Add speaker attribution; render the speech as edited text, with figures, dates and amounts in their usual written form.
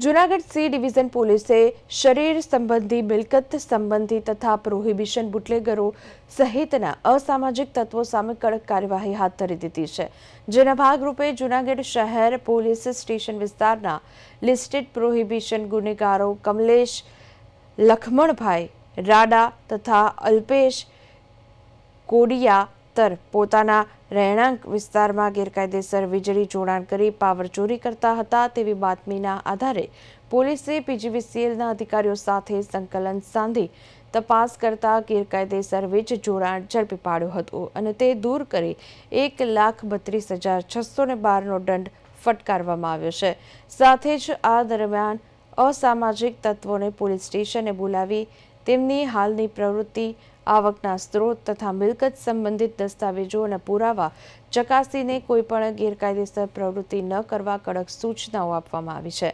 Speaker 1: Junagadh C division પોલીસે શરીર સંબંધી, મિલકત સંબંધી તથા પ્રોહિબિશન બુટલેગરો સહિતના અસામાજિક તત્વો સામે કડક કાર્યવાહી હાથ ધરી દીધી છે, જેના ભાગરૂપે જૂનાગઢ શહેર પોલીસ સ્ટેશન વિસ્તારના લિસ્ટેડ પ્રોહિબિશન ગુનેગારો કમલેશ લખમણભાઈ રાડા તથા અલ્પેશ કોડિયાતર પોતાના રહેણાંક વિસ્તારમાં ગેરકાયદેસર વીજળી જોડાણ કરી પાવર ચોરી કરતા હતા તેવી બાતમીના આધારે પોલીસે પીજીવીસીએલના અધિકારીઓ સાથે સંકલન સાધી તપાસ કરતા ગેરકાયદેસર વીજ જોડાણ ઝડપી પાડ્યું હતું અને તે દૂર કરી 1,32,612નો દંડ ફટકારવામાં આવ્યો છે। સાથે જ આ દરમિયાન અસામાજિક તત્વોને પોલીસ સ્ટેશને બોલાવી તેમની હાલની પ્રવૃત્તિ, આવકના સ્ત્રોત તથા મિલકત સંબંધિત દસ્તાવેજો અને પુરાવા ચકાસીને કોઈપણ ગેરકાયદેસર પ્રવૃત્તિ ન કરવા કડક સૂચનાઓ આપવામાં આવી છે।